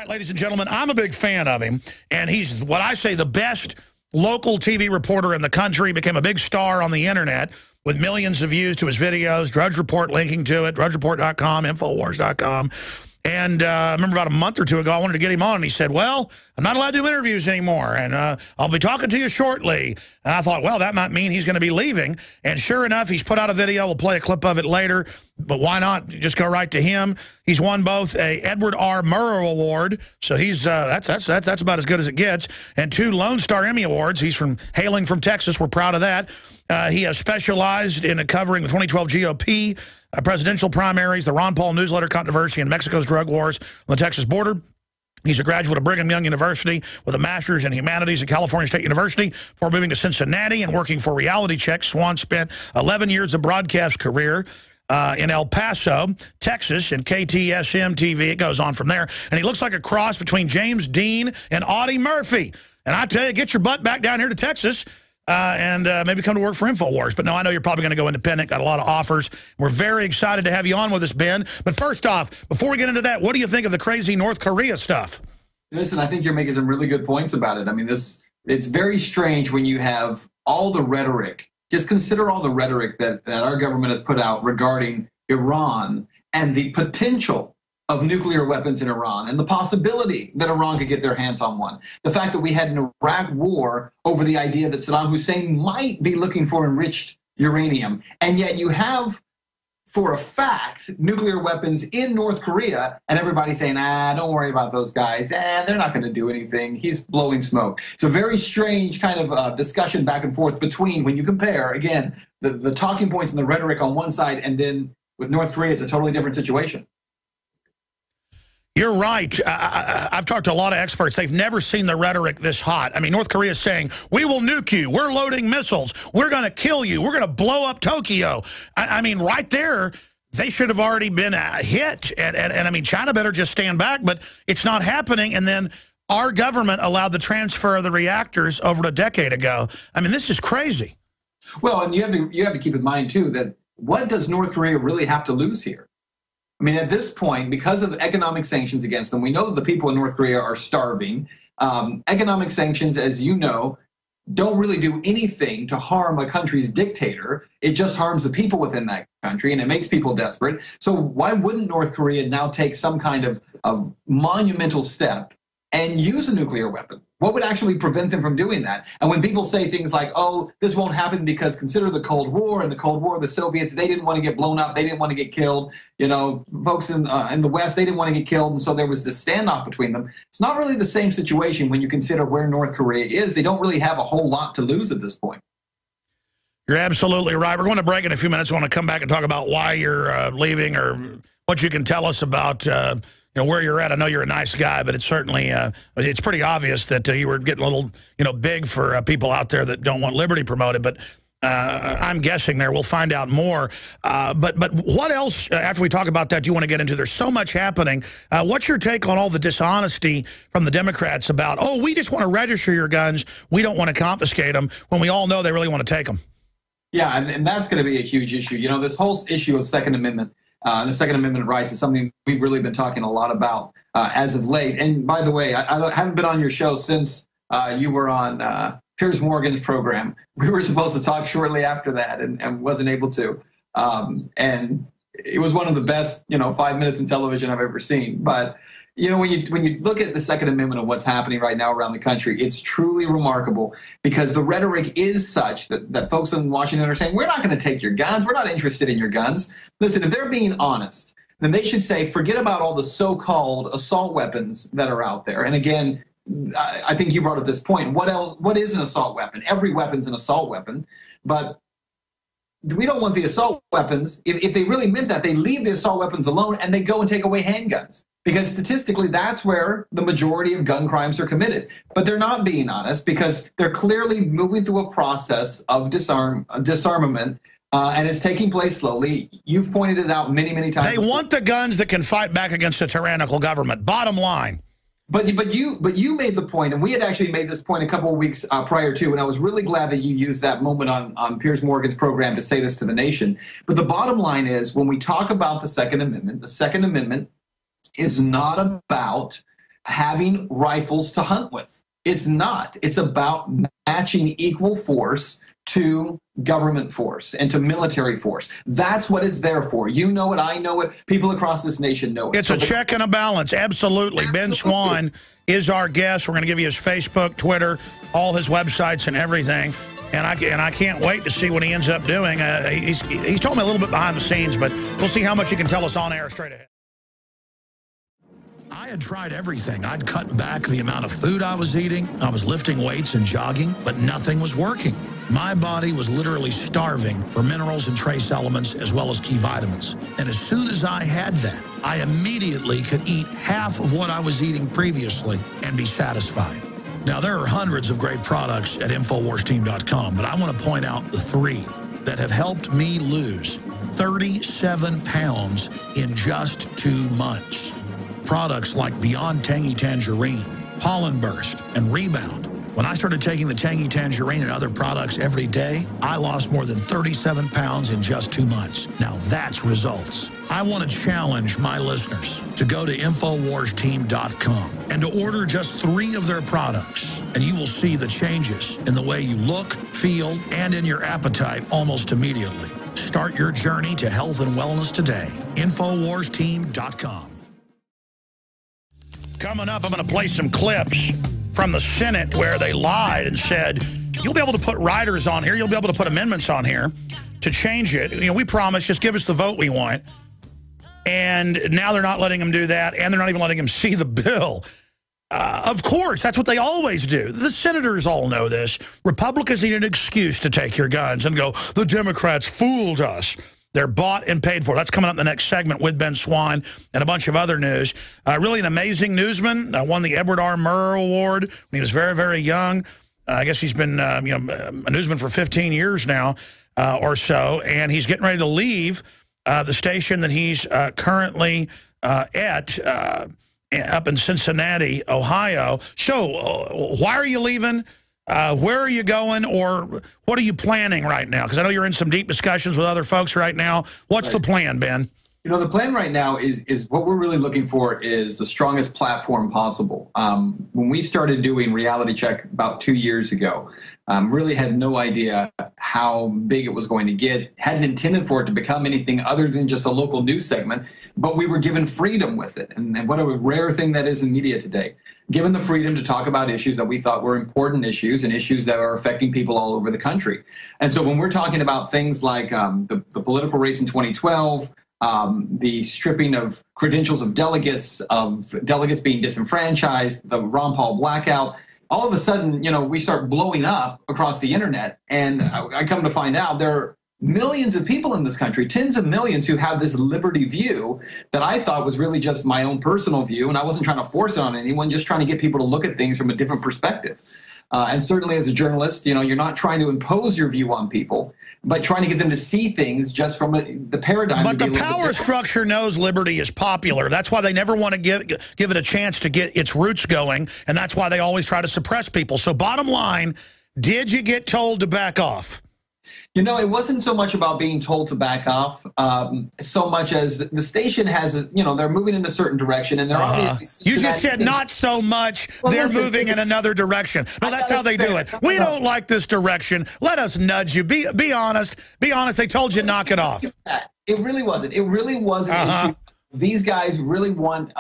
right, ladies and gentlemen, I'm a big fan of him, and he's what I say the best local TV reporter in the country. Became a big star on the internet with millions of views to his videos. Drudge Report linking to it, drudgereport.com, Infowars.com. And I remember about a month or two ago, I wanted to get him on, and he said, well, I'm not allowed to do interviews anymore, and I'll be talking to you shortly. And I thought, well, that might mean he's going to be leaving. And sure enough, he's put out a video. We'll play a clip of it later, but why not just go right to him? He's won both a Edward R. Murrow Award, so he's that's about as good as it gets, and 2 Lone Star Emmy Awards. He's hailing from Texas. We're proud of that. He has specialized in covering the 2012 GOP presidential primaries, the Ron Paul newsletter controversy, and Mexico's drug wars on the Texas border. He's a graduate of Brigham Young University with a master's in humanities at California State University. Before moving to Cincinnati and working for WXIX, Swann spent 11 years of broadcast career in El Paso, Texas, and KTSM TV. It goes on from there. And he looks like a cross between James Dean and Audie Murphy. And I tell you, get your butt back down here to Texas and maybe come to work for InfoWars. But no, I know you're probably going to go independent. Got a lot of offers. We're very excited to have you on with us, Ben. But first off, before we get into that, what do you think of the crazy North Korea stuff? Listen, I think you're making some really good points about it. I mean, it's very strange when you have all the rhetoric. Just consider all the rhetoric that our government has put out regarding Iran and the potential of nuclear weapons in Iran and the possibility that Iran could get their hands on one. The fact that we had an Iraq war over the idea that Saddam Hussein might be looking for enriched uranium. And yet you have, for a fact, nuclear weapons in North Korea, and everybody saying, don't worry about those guys. They're not going to do anything. He's blowing smoke. It's a very strange kind of discussion back and forth between, when you compare, again, the talking points and the rhetoric on one side, and then with North Korea, it's a totally different situation. You're right. I've talked to a lot of experts. They've never seen the rhetoric this hot. I mean, North Korea is saying, we will nuke you. We're loading missiles. We're going to kill you. We're going to blow up Tokyo. I mean, right there, they should have already been hit. And I mean, China better just stand back, but it's not happening. And then our government allowed the transfer of the reactors over a decade ago. I mean, this is crazy. Well, and you have to keep in mind, too, that what does North Korea really have to lose here? I mean, at this point, because of economic sanctions against them, we know that the people in North Korea are starving. Economic sanctions, as you know, don't really do anything to harm a country's dictator. It just harms the people within that country, and it makes people desperate. So why wouldn't North Korea now take some kind of monumental step and use a nuclear weapon? What would actually prevent them from doing that? And when people say things like, oh, this won't happen because consider the Cold War. In the Cold War, the Soviets, they didn't want to get blown up. They didn't want to get killed. You know, folks in the West, they didn't want to get killed. And so there was this standoff between them. It's not really the same situation when you consider where North Korea is. They don't really have a whole lot to lose at this point. You're absolutely right. We're going to break in a few minutes. I want to come back and talk about why you're leaving or what you can tell us about where you're at. I know you're a nice guy, but it's certainly it's pretty obvious that you were getting a little big for people out there that don't want liberty promoted. But I'm guessing there. We'll find out more. But what else, after we talk about that, do you want to get into? There's so much happening. What's your take on all the dishonesty from the Democrats about, oh, we just want to register your guns. We don't want to confiscate them, when we all know they really want to take them. Yeah, and that's going to be a huge issue. You know, this whole issue of Second Amendment, the Second Amendment rights is something we've really been talking a lot about as of late. And by the way, I haven't been on your show since you were on Piers Morgan's program. We were supposed to talk shortly after that and wasn't able to. And it was one of the best, 5 minutes in television I've ever seen. But, when you look at the Second Amendment and what's happening right now around the country, it's truly remarkable because the rhetoric is such that folks in Washington are saying, we're not going to take your guns. We're not interested in your guns. Listen, if they're being honest, then they should say, forget about all the so-called assault weapons that are out there. And again, I think you brought up this point. What is an assault weapon? Every weapon's an assault weapon. But we don't want the assault weapons. If they really meant that, they leave the assault weapons alone and they go and take away handguns. Because statistically, that's where the majority of gun crimes are committed. But they're not being honest because they're clearly moving through a process of disarmament, and it's taking place slowly. You've pointed it out many, many times. They want the guns that can fight back against a tyrannical government. Bottom line. But you made the point, and we had actually made this point a couple of weeks prior to, and I was really glad that you used that moment on Piers Morgan's program to say this to the nation. But the bottom line is, when we talk about the Second Amendment is not about having rifles to hunt with. It's not. It's about matching equal force to government force and to military force. That's what it's there for. You know it, I know it, people across this nation know it. It's a check and a balance, absolutely. Ben Swann is our guest. We're going to give you his Facebook, Twitter, all his websites and everything. And I can't wait to see what he ends up doing. He's told me a little bit behind the scenes, but we'll see how much he can tell us on air straight ahead. I had tried everything. I'd cut back the amount of food I was eating. I was lifting weights and jogging, but nothing was working. My body was literally starving for minerals and trace elements as well as key vitamins. And as soon as I had that, I immediately could eat half of what I was eating previously and be satisfied. Now, there are hundreds of great products at InfoWarsTeam.com, but I want to point out the 3 that have helped me lose 37 pounds in just 2 months. Products like Beyond Tangy Tangerine, Pollen Burst, and Rebound. When I started taking the Tangy Tangerine and other products every day, I lost more than 37 pounds in just 2 months. Now that's results. I want to challenge my listeners to go to InfoWarsTeam.com and to order just 3 of their products, and you will see the changes in the way you look, feel, and in your appetite almost immediately. Start your journey to health and wellness today. InfoWarsTeam.com. Coming up, I'm going to play some clips from the Senate where they lied and said, you'll be able to put riders on here, you'll be able to put amendments on here to change it. You know, we promised, just give us the vote we want. And now they're not letting them do that, and they're not even letting them see the bill. Of course, that's what they always do. The senators all know this. Republicans need an excuse to take your guns and go, the Democrats fooled us. They're bought and paid for. That's coming up in the next segment with Ben Swann and a bunch of other news. Really an amazing newsman. Won the Edward R. Murrow Award when he was very, very young. I guess he's been a newsman for 15 years now or so, and he's getting ready to leave the station that he's currently at up in Cincinnati, Ohio. So why are you leaving? Where are you going, or what are you planning right now? Because I know you're in some deep discussions with other folks right now. What's the plan, Ben? You know, the plan right now is what we're really looking for is the strongest platform possible. When we started doing Reality Check about 2 years ago, really had no idea how big it was going to get, hadn't intended for it to become anything other than just a local news segment, but we were given freedom with it. And what a rare thing that is in media today. Given the freedom to talk about issues that we thought were important issues and issues that are affecting people all over the country. And so when we're talking about things like the political race in 2012, the stripping of credentials of delegates being disenfranchised, the Ron Paul blackout, all of a sudden, you know, we start blowing up across the internet. And I come to find out there are millions of people in this country, tens of millions, who have this liberty view that I thought was really just my own personal view. And I wasn't trying to force it on anyone, just trying to get people to look at things from a different perspective. And certainly as a journalist, you know, you're not trying to impose your view on people, but trying to get them to see things just from the paradigm. But the power structure knows liberty is popular. That's why they never want to give it a chance to get its roots going. And that's why they always try to suppress people. So bottom line, did you get told to back off? You know, it wasn't so much about being told to back off, so much as the station has, you know, they're moving in a certain direction, and they're obviously... You just said not so much, well, they're moving in another direction. No, that's how they do it. We don't like this direction. Let us nudge you. Be honest. Be honest. They told you knock it off. It really wasn't. It really was an issue. These guys really want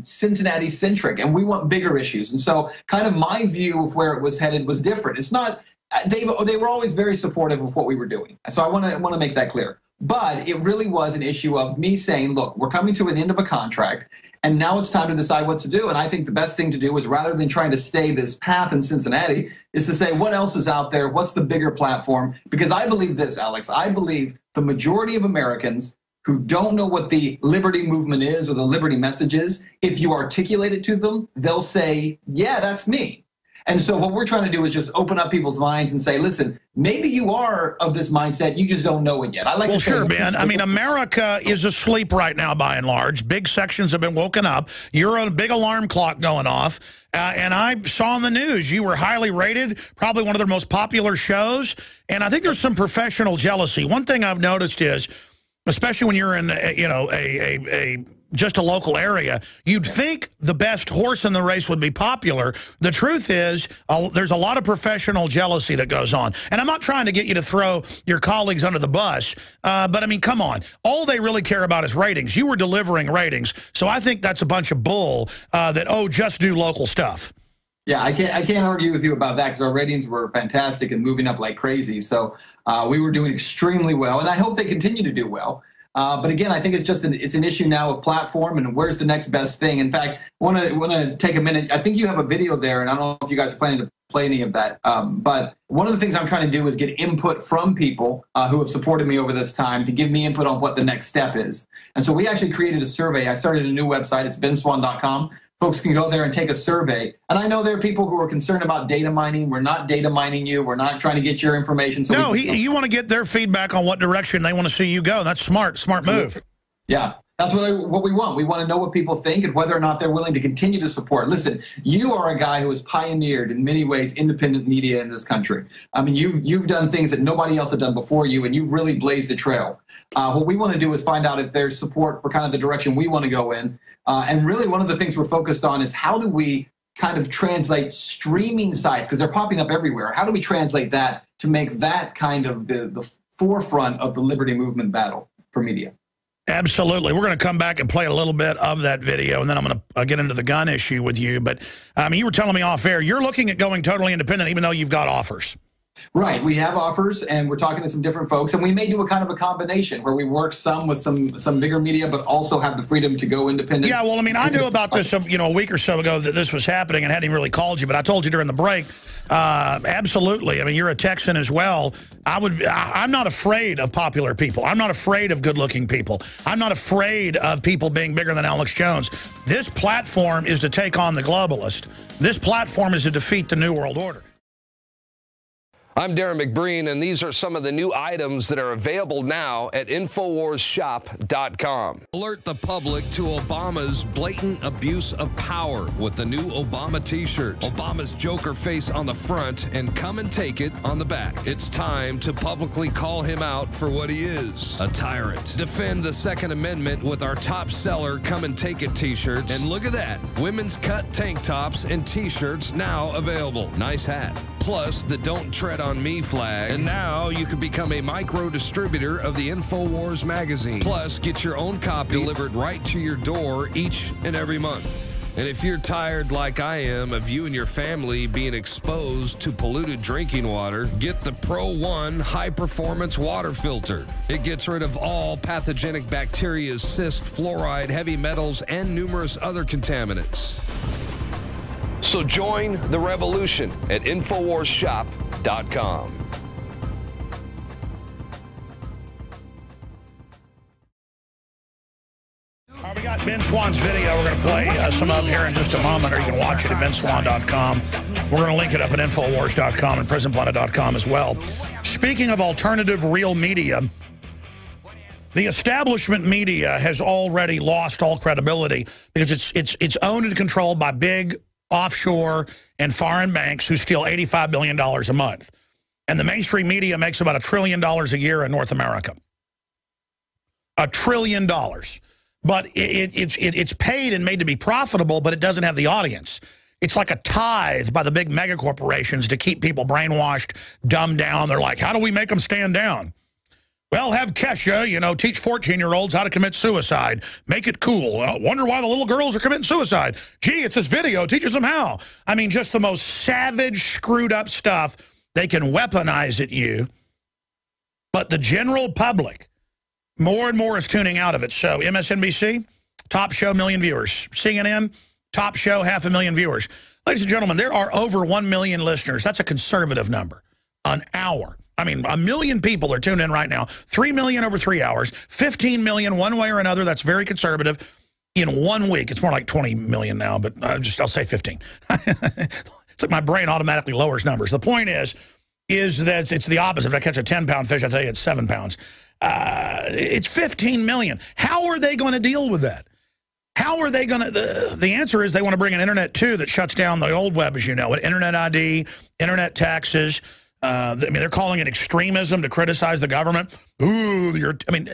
Cincinnati-centric, and we want bigger issues. And so kind of my view of where it was headed was different. It's not... They were always very supportive of what we were doing. So I want to make that clear. But it really was an issue of me saying, look, we're coming to an end of a contract, and now it's time to decide what to do. And I think the best thing to do is, rather than trying to stay this path in Cincinnati, is to say, what else is out there? What's the bigger platform? Because I believe this, Alex. I believe the majority of Americans who don't know what the liberty movement is or the liberty message is, if you articulate it to them, they'll say, yeah, that's me. And so what we're trying to do is just open up people's minds and say, listen, maybe you are of this mindset, you just don't know it yet. I like well, to say, sure, Ben. I mean, America is asleep right now, by and large. Big sections have been woken up. You're on a big alarm clock going off. And I saw on the news you were highly rated, probably one of their most popular shows. And I think there's some professional jealousy. One thing I've noticed is, especially when you're in, you know, a just a local area, you'd think the best horse in the race would be popular. The truth is there's a lot of professional jealousy that goes on. And I'm not trying to get you to throw your colleagues under the bus, but I mean, come on. All they really care about is ratings. You were delivering ratings. So I think that's a bunch of bull that, oh, just do local stuff. Yeah, I can't argue with you about that because our ratings were fantastic and moving up like crazy. So we were doing extremely well, and I hope they continue to do well. But again, I think it's just it's an issue now of platform and where's the next best thing. In fact, I want to take a minute. I think you have a video there, and I don't know if you guys are planning to play any of that. But one of the things I'm trying to do is get input from people who have supported me over this time to give me input on what the next step is. And so we actually created a survey. I started a new website. It's benswann.com. Folks can go there and take a survey. And I know there are people who are concerned about data mining. We're not data mining you. We're not trying to get your information. So no, you want to get their feedback on what direction they want to see you go. That's smart move. Yeah, that's what we want. We want to know what people think and whether or not they're willing to continue to support. Listen, you are a guy who has pioneered in many ways independent media in this country. I mean, you've done things that nobody else had done before you, and you've really blazed a trail. What we want to do is find out if there's support for kind of the direction we want to go in. And really one of the things we're focused on is how do we kind of translate streaming sites, because they're popping up everywhere. How do we translate that to make that kind of the forefront of the liberty movement battle for media? Absolutely. We're going to come back and play a little bit of that video, and then I'm going to get into the gun issue with you. But you were telling me off air, you're looking at going totally independent even though you've got offers. Right. We have offers, and we're talking to some different folks, and we may do a kind of a combination where we work some with some bigger media, but also have the freedom to go independent. Yeah, well, I mean, I knew about this, a week or so ago that this was happening and hadn't even really called you, but I told you during the break, absolutely. I mean, you're a Texan as well. I'm not afraid of popular people. I'm not afraid of good-looking people. I'm not afraid of people being bigger than Alex Jones. This platform is to take on the globalist. This platform is to defeat the New World Order. I'm Darren McBreen, and these are some of the new items that are available now at InfoWarsShop.com. Alert the public to Obama's blatant abuse of power with the new Obama t-shirt. Obama's Joker face on the front and come and take it on the back. It's time to publicly call him out for what he is, a tyrant. Defend the Second Amendment with our top seller Come and Take It t-shirts. And look at that, women's cut tank tops and t-shirts now available. Nice hat. Plus the Don't Tread on Me flag. And now you can become a micro distributor of the InfoWars magazine. Plus, get your own copy delivered right to your door each and every month. And if you're tired like I am of you and your family being exposed to polluted drinking water, get the Pro One high performance water filter. It gets rid of all pathogenic bacteria, cyst, fluoride, heavy metals, and numerous other contaminants. So join the revolution at InfoWarsShop.com. We got Ben Swann's video. We're going to play some of here in just a moment, or you can watch it at benswann.com. We're going to link it up at InfoWars.com and PrisonPlanet.com as well. Speaking of alternative real media, the establishment media has already lost all credibility because it's owned and controlled by big offshore and foreign banks who steal $85 billion a month. And the mainstream media makes about $1 trillion a year in North America. $1 trillion. But it's paid and made to be profitable, but it doesn't have the audience. It's like a tithe by the big mega corporations to keep people brainwashed, dumbed down. They're like, how do we make them stand down? Well, have Kesha, teach 14-year-olds how to commit suicide. Make it cool. Wonder why the little girls are committing suicide. Gee, it's this video. Teaches them how. I mean, just the most savage, screwed up stuff. They can weaponize at you. But the general public, more and more is tuning out of it. So MSNBC, top show, 1 million viewers. CNN, top show, 500,000 viewers. Ladies and gentlemen, there are over 1 million listeners. That's a conservative number. An hour. I mean, 1 million people are tuned in right now. 3 million over 3 hours. 15 million one way or another. That's very conservative. In 1 week, it's more like 20 million now, but I'll say 15. It's like my brain automatically lowers numbers. The point is that it's the opposite. If I catch a 10-pound fish, I tell you it's 7 pounds. It's 15 million. How are they going to deal with that? How are they going to? The answer is they want to bring an Internet 2 that shuts down the old web, as you know, with Internet ID, Internet taxes. They're calling it extremism to criticize the government. Ooh,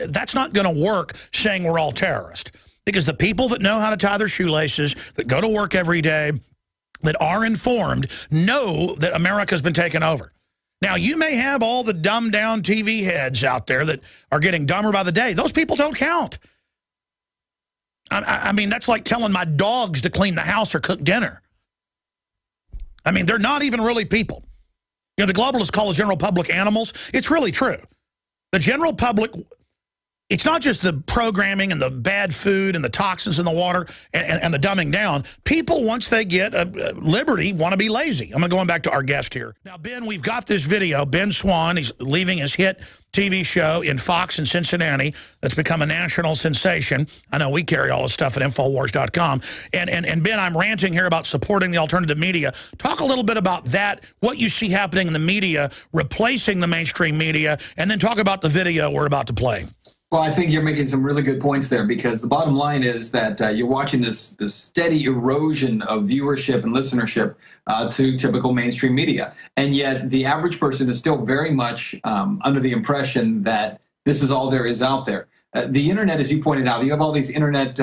that's not going to work saying we're all terrorists. Because the people that know how to tie their shoelaces, that go to work every day, that are informed, know that America's been taken over. Now, you may have all the dumbed-down TV heads out there that are getting dumber by the day. Those people don't count. I mean, that's like telling my dogs to clean the house or cook dinner. I mean, they're not even really people. You know, the globalists call the general public animals. It's really true. The general public, it's not just the programming and the bad food and the toxins in the water and the dumbing down. People, once they get liberty, want to be lazy. I'm going back to our guest here. Now, Ben, we've got this video. Ben Swann, he's leaving his hit TV show in Fox in Cincinnati that's become a national sensation. I know we carry all this stuff at Infowars.com. And Ben, I'm ranting here about supporting the alternative media. Talk a little bit about that, what you see happening in the media, replacing the mainstream media, and then talk about the video we're about to play. Well, I think you're making some really good points there, because the bottom line is that you're watching this steady erosion of viewership and listenership to typical mainstream media. And yet the average person is still very much under the impression that this is all there is out there. The internet, as you pointed out, you have all these internet,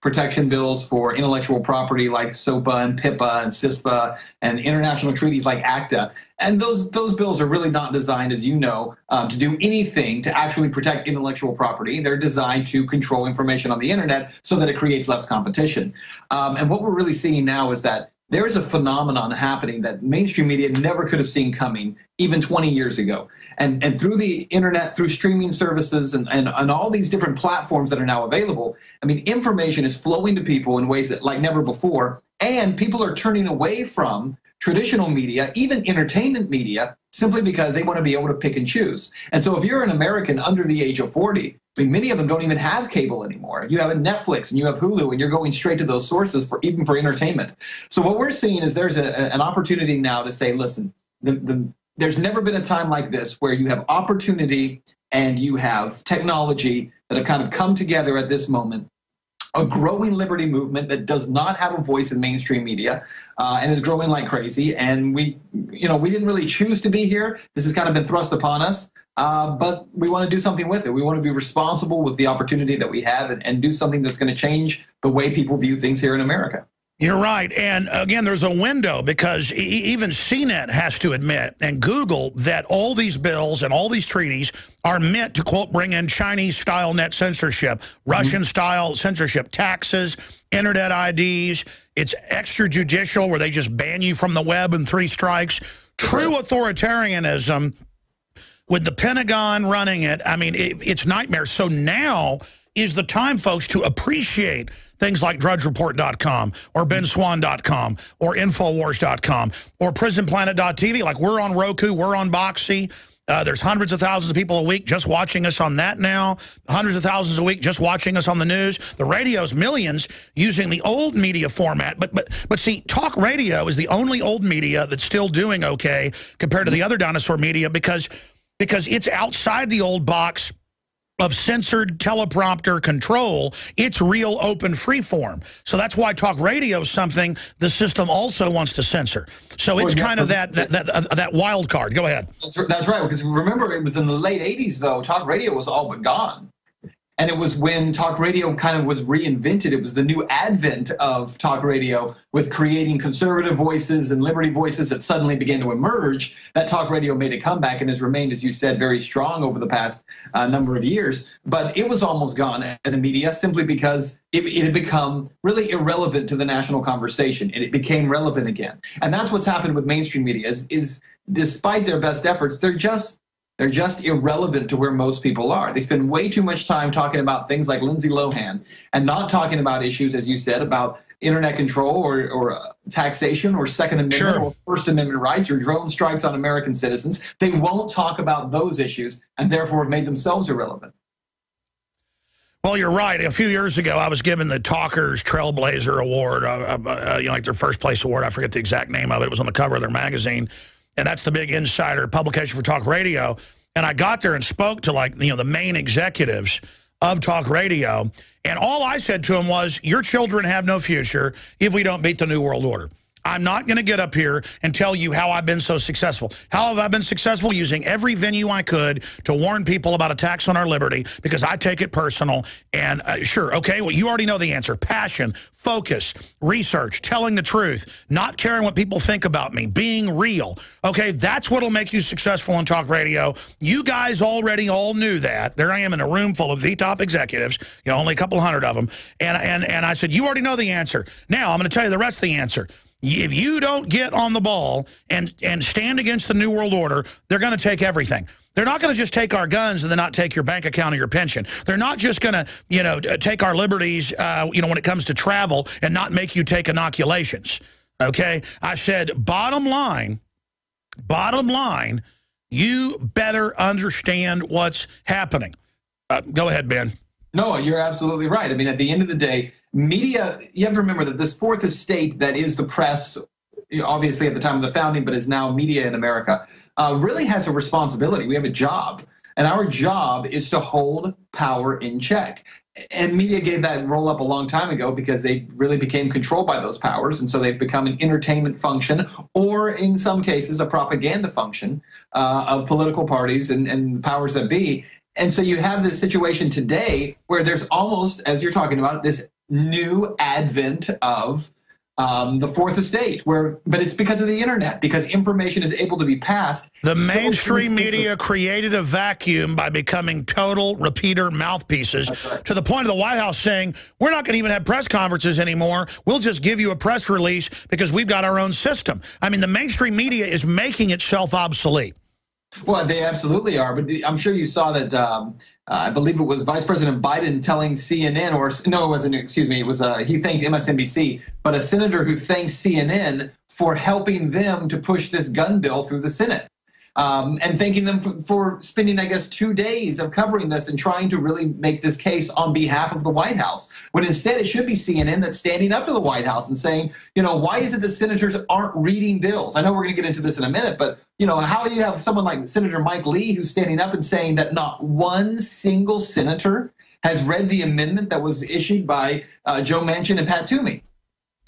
protection bills for intellectual property like SOPA and PIPA and CISPA and international treaties like ACTA. And those bills are really not designed, as you know, to do anything to actually protect intellectual property. They're designed to control information on the internet so that it creates less competition. And what we're really seeing now is that there is a phenomenon happening that mainstream media never could have seen coming even 20 years ago. And through the internet, through streaming services and all these different platforms that are now available, I mean, information is flowing to people in ways that like never before. And people are turning away from traditional media, even entertainment media, simply because they want to be able to pick and choose. And so if you're an American under the age of 40, I mean, many of them don't even have cable anymore. You have a Netflix and you have Hulu, and you're going straight to those sources for even for entertainment. So what we're seeing is there's an opportunity now to say, listen, there's never been a time like this where you have opportunity and you have technology that have kind of come together at this moment. A growing liberty movement that does not have a voice in mainstream media and is growing like crazy. And we didn't really choose to be here. This has kind of been thrust upon us, but we want to do something with it. We want to be responsible with the opportunity that we have and do something that's going to change the way people view things here in America. You're right. And again, there's a window, because even CNET has to admit, and Google, that all these bills and all these treaties are meant to, quote, bring in Chinese-style net censorship, Russian-style censorship, taxes, internet IDs. It's extrajudicial, where they just ban you from the web in 3 strikes. True authoritarianism with the Pentagon running it. I mean, it's nightmares. So now is the time, folks, to appreciate things like drudgereport.com or benswann.com or infowars.com or prisonplanet.tv. Like, we're on Roku, we're on Boxy. There's hundreds of thousands of people a week just watching us on that now. Hundreds of thousands a week just watching us on the news. The radio's millions using the old media format. But see, talk radio is the only old media that's still doing okay compared to the other dinosaur media, because it's outside the old box of censored teleprompter control. It's real open free form. So that's why talk radio is something the system also wants to censor. So it's kind of that wild card. Go ahead. That's right, because remember, it was in the late 80s, though, talk radio was all but gone. And it was when talk radio kind of was reinvented. It was the new advent of talk radio, with creating conservative voices and liberty voices that suddenly began to emerge, that talk radio made a comeback and has remained, as you said, very strong over the past number of years. But it was almost gone as a media, simply because it had become really irrelevant to the national conversation, and it became relevant again. And that's what's happened with mainstream media, is despite their best efforts, they're just irrelevant to where most people are. They spend way too much time talking about things like Lindsay Lohan and not talking about issues, as you said, about internet control or taxation or Second Amendment or First Amendment rights or drone strikes on American citizens. They won't talk about those issues, and therefore have made themselves irrelevant. Well, you're right. A few years ago, I was given the Talkers Trailblazer Award, like their first place award. I forget the exact name of it. It was on the cover of their magazine. And that's the big insider publication for talk radio. And I got there and spoke to, the main executives of talk radio. And all I said to them was, your children have no future if we don't beat the New World Order. I'm not going to get up here and tell you how I've been so successful. How have I been successful? Using every venue I could to warn people about attacks on our liberty, because I take it personal. And sure, okay, well, you already know the answer. Passion, focus, research, telling the truth, not caring what people think about me, being real. Okay, that's what'll make you successful on talk radio. You guys already all knew that. There I am in a room full of the top executives, you know, only a couple hundred of them. And I said, you already know the answer. Now I'm going to tell you the rest of the answer. If you don't get on the ball and stand against the New World Order, they're going to take everything. They're not going to just take our guns and then not take your bank account or your pension. They're not just going to, you know, take our liberties, you know, when it comes to travel and not make you take inoculations. Okay? I said, bottom line, you better understand what's happening. Go ahead, Ben. No, you're absolutely right. I mean, at the end of the day, media, you have to remember that this fourth estate that is the press, obviously at the time of the founding, but is now media in America, really has a responsibility. We have a job, and our job is to hold power in check. And media gave that role up a long time ago because they really became controlled by those powers, and so they've become an entertainment function, or in some cases a propaganda function of political parties and powers that be. And so you have this situation today where there's almost, as you're talking about, this new advent of the fourth estate, but it's because of the internet, because information is able to be passed. The mainstream media created a vacuum by becoming total repeater mouthpieces, right, to the point of the White House saying, we're not going to even have press conferences anymore. We'll just give you a press release because we've got our own system. I mean, the mainstream media is making itself obsolete. Well, they absolutely are, but I'm sure you saw that, I believe it was Vice President Biden telling CNN, or no, it wasn't, excuse me, it was, he thanked MSNBC, but a senator who thanked CNN for helping them to push this gun bill through the Senate. And thanking them for spending, I guess, 2 days of covering this and trying to really make this case on behalf of the White House, when instead it should be CNN that's standing up to the White House and saying, you know, why is it that senators aren't reading bills? I know we're going to get into this in a minute, but, you know, how do you have someone like Senator Mike Lee who's standing up and saying that not one single senator has read the amendment that was issued by Joe Manchin and Pat Toomey?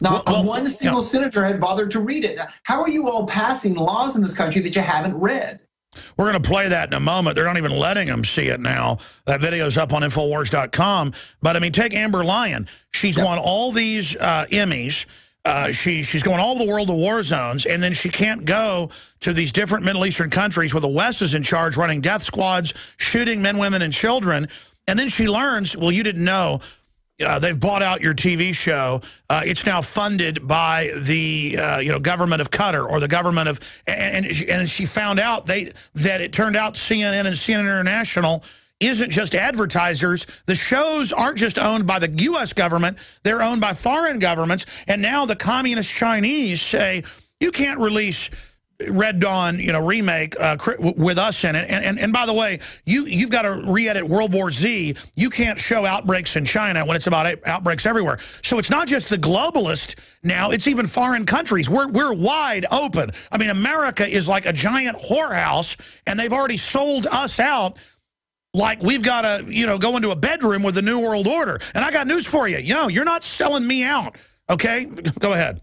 Not one single senator had bothered to read it. How are you all passing laws in this country that you haven't read? We're going to play that in a moment. They're not even letting them see it now. That video's up on Infowars.com. But, I mean, take Amber Lyon. She's won all these Emmys. She's going all over the world to war zones, and then she can't go to these different Middle Eastern countries where the West is in charge, running death squads, shooting men, women, and children. And then she learns, well, you didn't know, they've bought out your TV show. It's now funded by the government of Qatar, or the government of, and she found out that it turned out CNN and CNN International isn't just advertisers. The shows aren't just owned by the U.S. government. They're owned by foreign governments. And now the communist Chinese say, you can't release Red Dawn, remake with us in it. And by the way, you've got to re-edit World War Z. You can't show outbreaks in China when it's about outbreaks everywhere. So it's not just the globalist now, it's even foreign countries. We're wide open. I mean, America is like a giant whorehouse, and they've already sold us out like we've got to, go into a bedroom with the New World Order. And I got news for you. You're not selling me out, okay? Go ahead.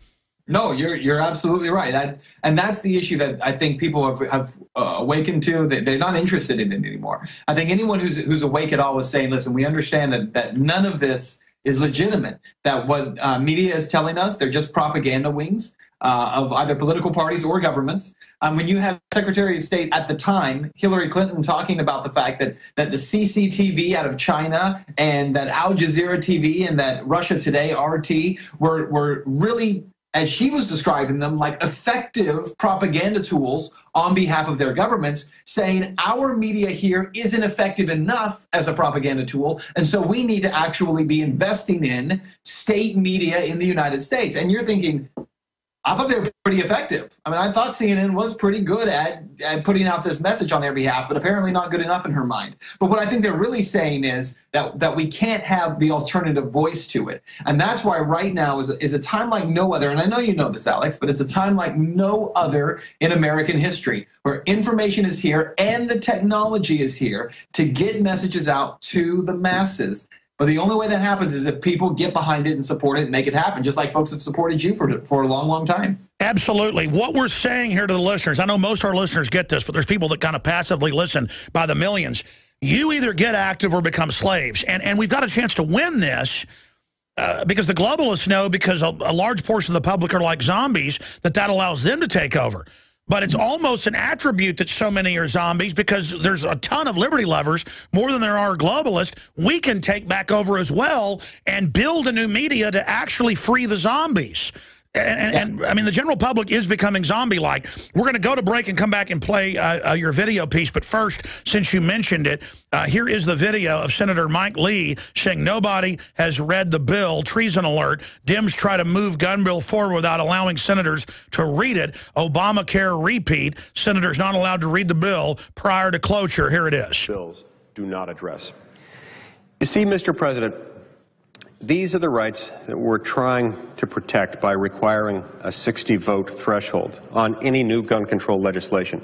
No, you're absolutely right. And that's the issue that I think people have awakened to. They're not interested in it anymore. I think anyone who's awake at all is saying, listen, we understand that none of this is legitimate, that what media is telling us, they're just propaganda wings of either political parties or governments. When you have Secretary of State at the time, Hillary Clinton, talking about the fact that the CCTV out of China and that Al Jazeera TV and that Russia Today, RT, were really, as she was describing them, like effective propaganda tools on behalf of their governments, saying our media here isn't effective enough as a propaganda tool, and so we need to actually be investing in state media in the United States. And you're thinking, I thought they were pretty effective. I mean, I thought CNN was pretty good at putting out this message on their behalf, but apparently not good enough in her mind. But what I think they're really saying is that we can't have the alternative voice to it. And that's why right now is a time like no other. And I know you know this, Alex, but it's a time like no other in American history, where information is here and the technology is here to get messages out to the masses. But the only way that happens is if people get behind it and support it and make it happen, just like folks have supported you for a long, long time. Absolutely. What we're saying here to the listeners, I know most of our listeners get this, but there's people that kind of passively listen by the millions. You either get active or become slaves. And we've got a chance to win this because the globalists know, because a large portion of the public are like zombies, that allows them to take over. But it's almost an attribute that so many are zombies because there's a ton of liberty lovers, more than there are globalists. We can take back over as well and build a new media to actually free the zombies. And I mean, the general public is becoming zombie-like. We're going to go to break and come back and play your video piece. But first, since you mentioned it, here is the video of Senator Mike Lee saying nobody has read the bill. Treason alert. Dems try to move gun bill forward without allowing senators to read it. Obamacare repeat. Senators not allowed to read the bill prior to cloture. Here it is. Bills do not address. You see, Mr. President, these are the rights that we're trying to protect by requiring a 60-vote threshold on any new gun control legislation.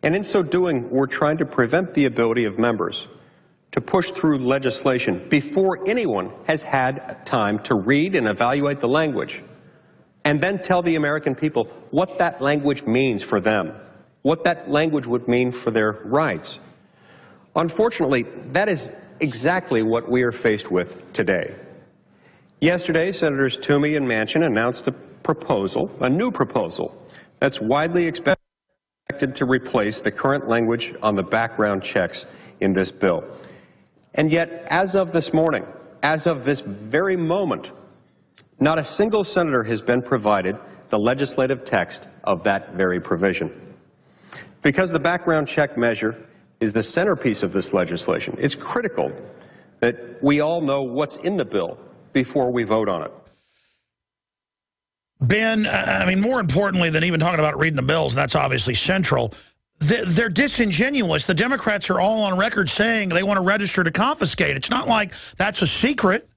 And in so doing, we're trying to prevent the ability of members to push through legislation before anyone has had time to read and evaluate the language, and then tell the American people what that language means for them, what that language would mean for their rights. Unfortunately, that is exactly what we are faced with today. Yesterday, Senators Toomey and Manchin announced a new proposal, that's widely expected to replace the current language on the background checks in this bill. And yet, as of this morning, as of this very moment, not a single senator has been provided the legislative text of that very provision. Because the background check measure is the centerpiece of this legislation, it's critical that we all know what's in the bill before we vote on it. Ben, I mean, more importantly than even talking about reading the bills, and that's obviously central, they're disingenuous. The Democrats are all on record saying they want to register to confiscate. It's not like that's a secret.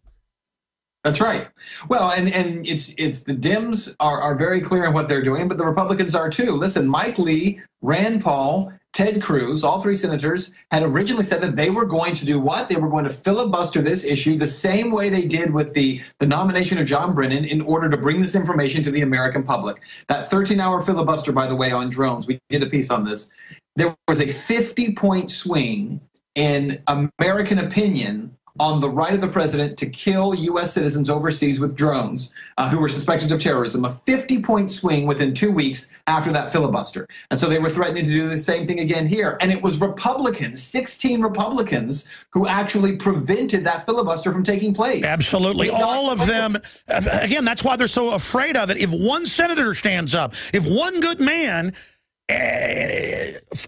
That's right. Well, and it's the Dems are very clear on what they're doing, but the Republicans are too. Listen, Mike Lee, Rand Paul, Ted Cruz, all three senators, had originally said that they were going to do what? They were going to filibuster this issue the same way they did with the nomination of John Brennan in order to bring this information to the American public. That 13-hour filibuster, by the way, on drones, we did a piece on this. There was a 50-point swing in American opinion on the right of the president to kill U.S. citizens overseas with drones who were suspected of terrorism, a 50-point swing within 2 weeks after that filibuster. And so they were threatening to do the same thing again here. And it was Republicans, 16 Republicans, who actually prevented that filibuster from taking place. Absolutely. All of them. Again, that's why they're so afraid of it. If one senator stands up, if one good man...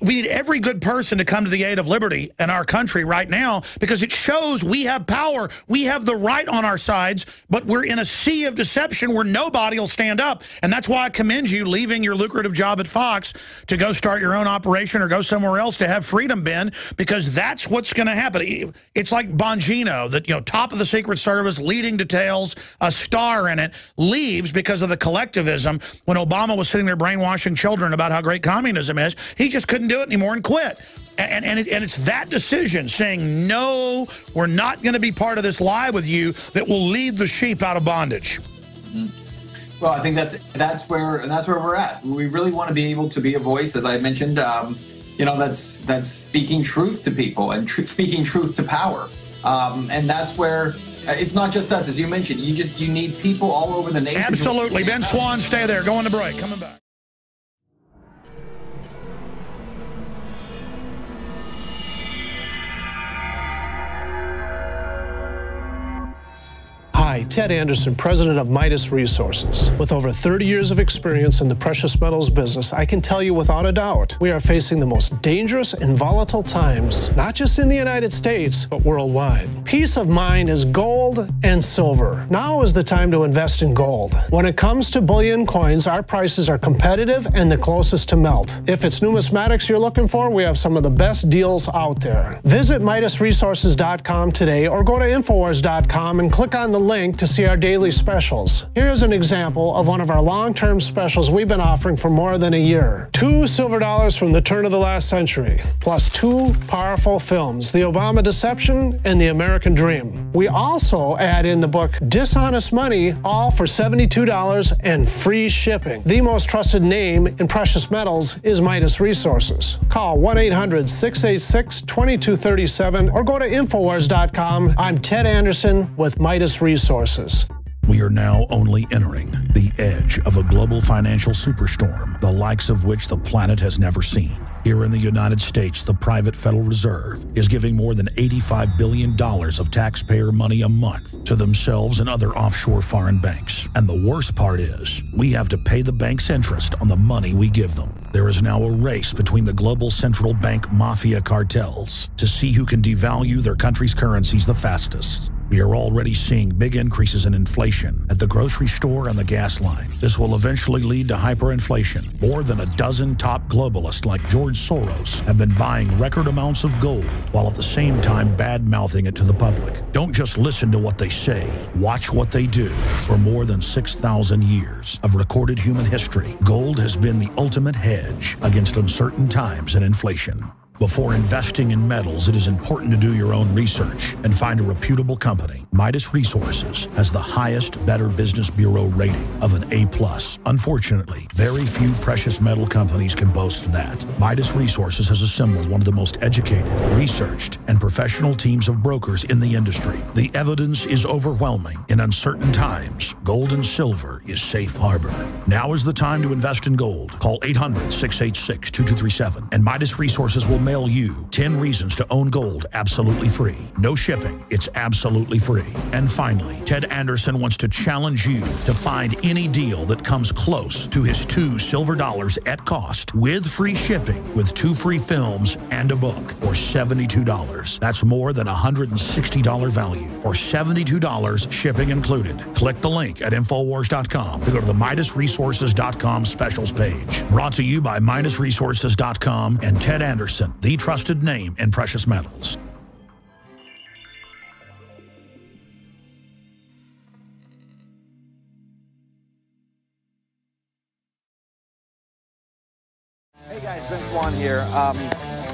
we need every good person to come to the aid of liberty in our country right now, because it shows we have power. We have the right on our sides, but we're in a sea of deception where nobody will stand up. And that's why I commend you leaving your lucrative job at Fox to go start your own operation or go somewhere else to have freedom, Ben, because that's what's going to happen. It's like Bongino, that, top of the Secret Service, leading details, a star in it, leaves because of the collectivism. When Obama was sitting there brainwashing children about how great communism is, he just couldn't do it anymore and quit. And it's that decision, saying, no, we're not going to be part of this lie with you, that will lead the sheep out of bondage. Mm-hmm. Well, I think that's where we're at. We really want to be able to be a voice, as I mentioned, that's speaking truth to people and speaking truth to power. And that's where it's not just us, as you mentioned. You need people all over the nation. Absolutely. Ben Swann, stay there. Going to break. Coming back. Hi, Ted Anderson, president of Midas Resources. With over 30 years of experience in the precious metals business, I can tell you without a doubt, we are facing the most dangerous and volatile times, not just in the United States, but worldwide. Peace of mind is gold and silver. Now is the time to invest in gold. When it comes to bullion coins, our prices are competitive and the closest to melt. If it's numismatics you're looking for, we have some of the best deals out there. Visit MidasResources.com today or go to Infowars.com and click on the link link to see our daily specials. Here's an example of one of our long-term specials we've been offering for more than a year. 2 silver dollars from the turn of the last century, plus 2 powerful films, The Obama Deception and The American Dream. We also add in the book Dishonest Money, all for $72 and free shipping. The most trusted name in precious metals is Midas Resources. Call 1-800-686-2237 or go to Infowars.com. I'm Ted Anderson with Midas Resources. We are now only entering the edge of a global financial superstorm, the likes of which the planet has never seen. Here in the United States, the private Federal Reserve is giving more than $85 billion of taxpayer money a month to themselves and other offshore foreign banks. And the worst part is, we have to pay the bank's interest on the money we give them. There is now a race between the global central bank mafia cartels to see who can devalue their country's currencies the fastest. We are already seeing big increases in inflation at the grocery store and the gas line. This will eventually lead to hyperinflation. More than a dozen top globalists like George Soros have been buying record amounts of gold while at the same time bad-mouthing it to the public. Don't just listen to what they say. Watch what they do. For more than 6,000 years of recorded human history, gold has been the ultimate hedge against uncertain times and inflation. Before investing in metals, it is important to do your own research and find a reputable company. Midas Resources has the highest Better Business Bureau rating of an A+. Unfortunately, very few precious metal companies can boast that. Midas Resources has assembled one of the most educated, researched, and professional teams of brokers in the industry. The evidence is overwhelming. In uncertain times, gold and silver is safe harbor. Now is the time to invest in gold. Call 800-686-2237 and Midas Resources will mail you 10 reasons to own gold absolutely free. No shipping. It's absolutely free. And finally, Ted Anderson wants to challenge you to find any deal that comes close to his 2 silver dollars at cost with free shipping with 2 free films and a book for $72. That's more than $160 value for $72 shipping included. Click the link at Infowars.com to go to the MidasResources.com specials page. Brought to you by MidasResources.com and Ted Anderson, the trusted name in precious metals. Hey guys, Ben Swann here.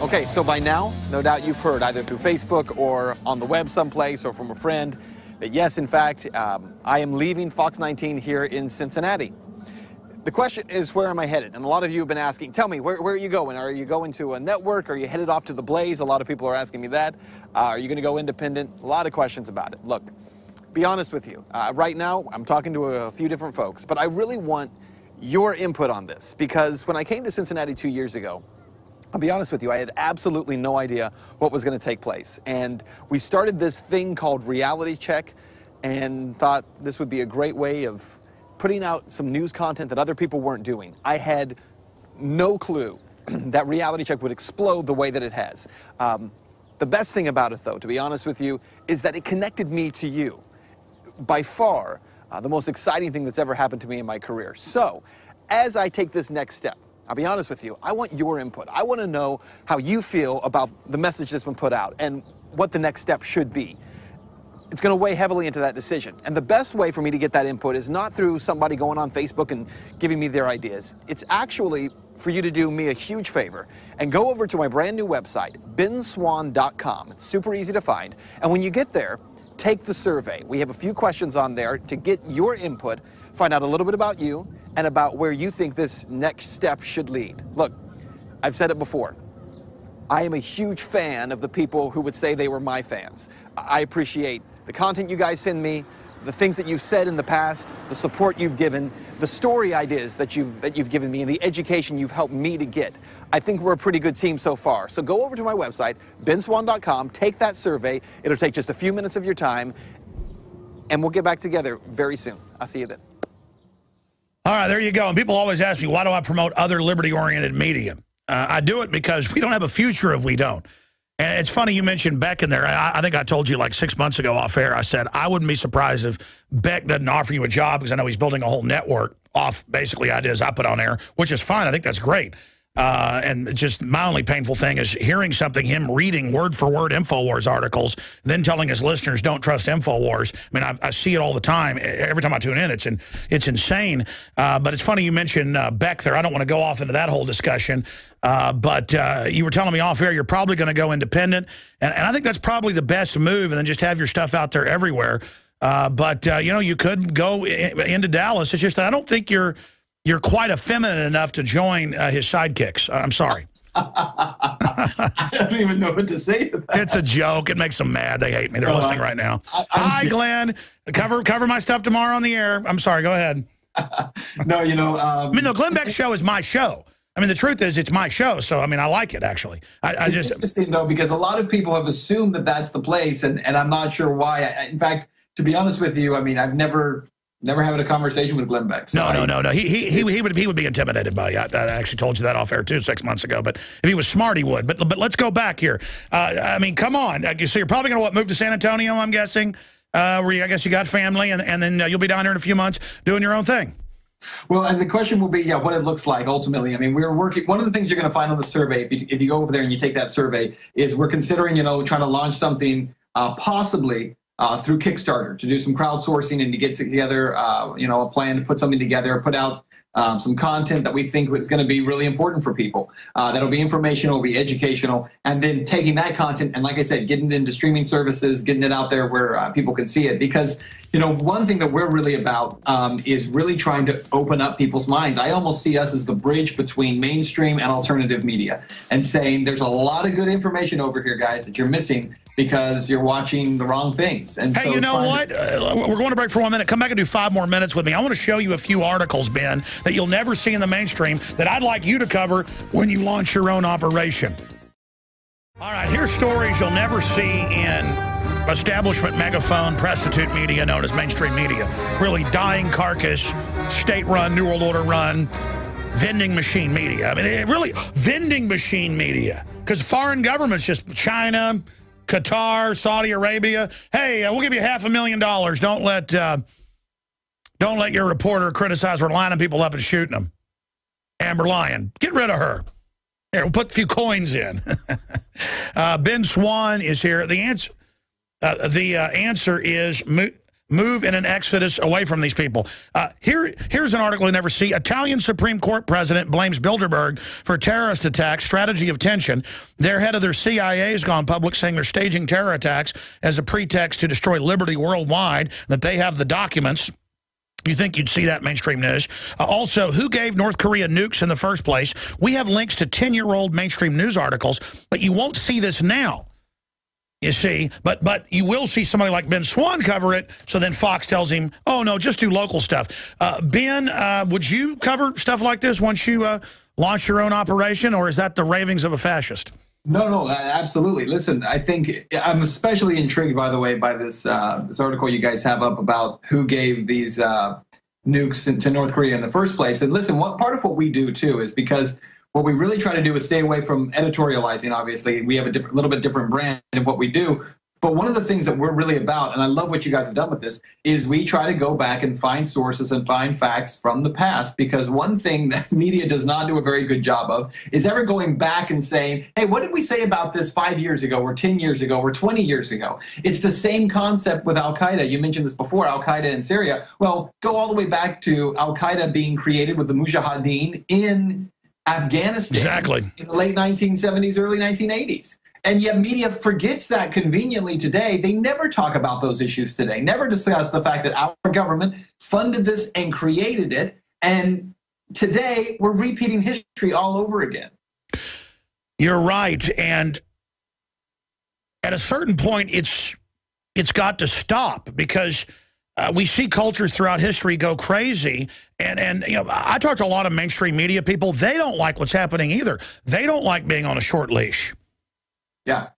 Okay, so by now, no doubt you've heard either through Facebook or on the web someplace or from a friend that yes, in fact, I am leaving Fox 19 here in Cincinnati. The question is, where am I headed? And a lot of you have been asking, tell me, where are you going? Are you going to a network? Are you headed off to the Blaze? A lot of people are asking me that. Are you going to go independent? A lot of questions about it. Look, be honest with you. Right now, I'm talking to a few different folks, but I really want your input on this because when I came to Cincinnati 2 years ago, I'll be honest with you, I had absolutely no idea what was going to take place. And we started this thing called Reality Check and thought this would be a great way of putting out some news content that other people weren't doing. I had no clue that Reality Check would explode the way that it has. The best thing about it, though, to be honest with you, is that it connected me to you. By far, the most exciting thing that's ever happened to me in my career. So, as I take this next step, I'll be honest with you, I want your input. I want to know how you feel about the message that's been put out and what the next step should be. It's going to weigh heavily into that decision. And the best way for me to get that input is not through somebody going on Facebook and giving me their ideas. It's actually for you to do me a huge favor and go over to my brand new website, benswann.com. It's super easy to find. And when you get there, take the survey. We have a few questions on there to get your input, find out a little bit about you and about where you think this next step should lead. Look, I've said it before. I am a huge fan of the people who would say they were my fans. I appreciate the content you guys send me, the things that you've said in the past, the support you've given, the story ideas that you've given me, and the education you've helped me to get. I think we're a pretty good team so far. So go over to my website, benswann.com, take that survey. It'll take just a few minutes of your time, and we'll get back together very soon. I'll see you then. All right, there you go. And people always ask me, why do I promote other liberty-oriented media? I do it because we don't have a future if we don't. And it's funny you mentioned Beck in there. I think I told you like 6 months ago off air, I said, I wouldn't be surprised if Beck doesn't offer you a job because I know he's building a whole network off basically ideas I put on air, which is fine. I think that's great. And just my only painful thing is hearing something, him reading word for word InfoWars articles, then telling his listeners don't trust InfoWars. I mean, I see it all the time. Every time I tune in, it's insane. But it's funny you mentioned Beck there. I don't want to go off into that whole discussion. But you were telling me off air you're probably going to go independent. And I think that's probably the best move, and then just have your stuff out there everywhere. But you know, you could go into Dallas. It's just that I don't think you're quite effeminate enough to join his sidekicks. I'm sorry. I don't even know what to say to that. It's a joke. It makes them mad. They hate me. They're listening right now. Hi, Glenn. Cover my stuff tomorrow on the air. I'm sorry. Go ahead. No, you know. I mean, the Glenn Beck show is my show. I mean, the truth is it's my show. So, I mean, I like it, actually. It's just interesting, though, because a lot of people have assumed that that's the place, and I'm not sure why. In fact, to be honest with you, I mean, I've never having a conversation with Glenn Beck. So no. He would be intimidated by you. I actually told you that off air too 6 months ago. But if he was smart, he would. But let's go back here. I mean, come on. So you're probably going to move to San Antonio, I'm guessing, where I guess you got family, and then you'll be down there in a few months doing your own thing. Well, and the question will be, what it looks like ultimately. I mean, we're working. One of the things you're going to find on the survey, if you go over there and you take that survey, is we're considering, trying to launch something possibly through Kickstarter to do some crowdsourcing and to get together, a plan to put something together, put out some content that we think is going to be really important for people. That'll be informational, be educational, and then taking that content and, like I said, getting it into streaming services, getting it out there where people can see it. Because, one thing that we're really about is really trying to open up people's minds. I almost see us as the bridge between mainstream and alternative media, and saying there's a lot of good information over here, guys, that you're missing because you're watching the wrong things. And hey, so you know what? We're going to break for 1 minute. Come back and do 5 more minutes with me. I want to show you a few articles, Ben, that you'll never see in the mainstream that I'd like you to cover when you launch your own operation. All right, here's stories you'll never see in establishment megaphone prostitute media known as mainstream media. Really dying carcass, state-run, New World Order run, vending machine media. I mean, really vending machine media. Because foreign governments, just China, Qatar, Saudi Arabia. Hey, we'll give you $500,000. Don't let your reporter criticize. We're lining people up and shooting them. Amber Lyon, get rid of her. Here, we'll put a few coins in. Ben Swann is here. The answer is move in an exodus away from these people. Here's an article you never see. Italian Supreme Court president blames Bilderberg for terrorist attacks, strategy of tension. Their head of their CIA has gone public saying they're staging terror attacks as a pretext to destroy liberty worldwide, that they have the documents. You think you'd see that mainstream news. Also, who gave North Korea nukes in the first place? We have links to 10-year-old mainstream news articles, but you won't see this now. You see, but you will see somebody like Ben Swann cover it, so then Fox tells him, oh, no, just do local stuff. Ben, would you cover stuff like this once you launch your own operation, or is that the ravings of a fascist? No, absolutely. Listen, I think I'm especially intrigued, by the way, by this this article you guys have up about who gave these nukes to North Korea in the first place. And listen, part of what we do, too, is because what we really try to do is stay away from editorializing, obviously. We have a little bit different brand in what we do. But one of the things that we're really about, and I love what you guys have done with this, is we try to go back and find sources and find facts from the past. Because one thing that media does not do a very good job of is ever going back and saying, hey, what did we say about this 5 years ago or 10 years ago or 20 years ago? It's the same concept with Al-Qaeda. You mentioned this before, Al-Qaeda in Syria. Well, go all the way back to Al-Qaeda being created with the Mujahideen in Afghanistan. Exactly. In the late 1970s, early 1980s. And yet media forgets that conveniently today. They never talk about those issues today, never discuss the fact that our government funded this and created it. And today we're repeating history all over again. You're right. And at a certain point, it's got to stop, because we see cultures throughout history go crazy. And I talk to a lot of mainstream media people. They don't like what's happening either. They don't like being on a short leash. Yeah.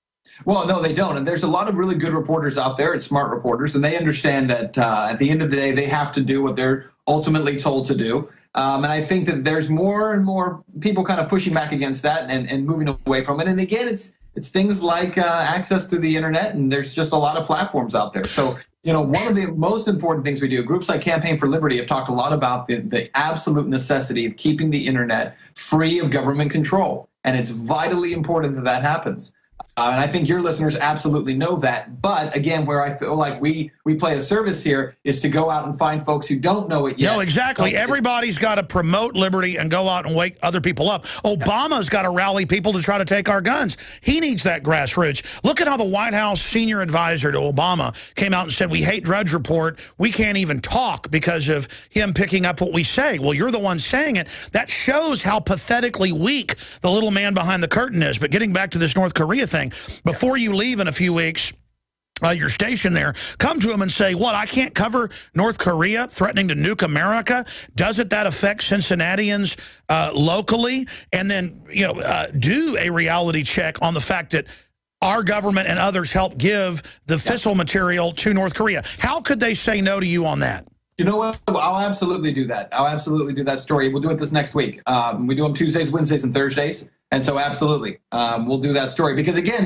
Well, no, they don't. And there's a lot of really good reporters out there and smart reporters, and they understand that at the end of the day, they have to do what they're ultimately told to do. And I think that there's more and more people kind of pushing back against that and moving away from it. And again, It's things like access to the internet, and there's just a lot of platforms out there. So, one of the most important things we do, groups like Campaign for Liberty have talked a lot about the absolute necessity of keeping the internet free of government control. And it's vitally important that that happens. And I think your listeners absolutely know that. But again, where I feel like we play a service here is to go out and find folks who don't know it yet. No, exactly. Everybody's got to promote liberty and go out and wake other people up. Obama's got to rally people to try to take our guns. He needs that grassroots. Look at how the White House senior advisor to Obama came out and said, we hate Drudge Report. We can't even talk because of him picking up what we say. Well, you're the one saying it. That shows how pathetically weak the little man behind the curtain is. But getting back to this North Korea thing, before you leave in a few weeks, your station there, come to him and say, what, I can't cover North Korea threatening to nuke America? Doesn't that affect Cincinnatians locally? And then, do a reality check on the fact that our government and others help give the fissile material to North Korea. How could they say no to you on that? You know what? I'll absolutely do that. I'll absolutely do that story. We'll do it this next week. We do them Tuesdays, Wednesdays, and Thursdays. And so absolutely, we'll do that story. Because again,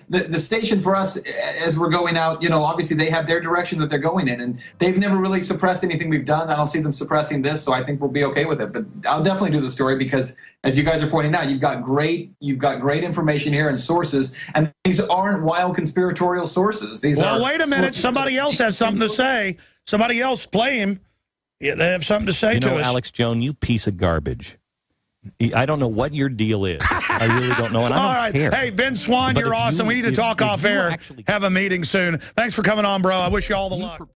the station for us, as we're going out, obviously they have their direction that they're going in. And they've never really suppressed anything we've done. I don't see them suppressing this. So I think we'll be okay with it. But I'll definitely do the story because, as you guys are pointing out, you've got great information here and sources. And these aren't wild conspiratorial sources. These are wait a minute. Somebody else has something to say. Somebody else, play him. Yeah, they have something to say to us. Alex Jones, you piece of garbage. I don't know what your deal is. I really don't know, and I don't care. Hey, Ben Swann, you're awesome. We need to talk off air. Have a meeting soon. Thanks for coming on, bro. I wish you all the luck.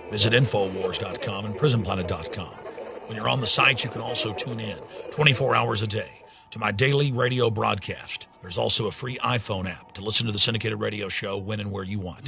Visit Infowars.com and PrisonPlanet.com. When you're on the site, you can also tune in 24 hours a day to my daily radio broadcast. There's also a free iPhone app to listen to the syndicated radio show when and where you want.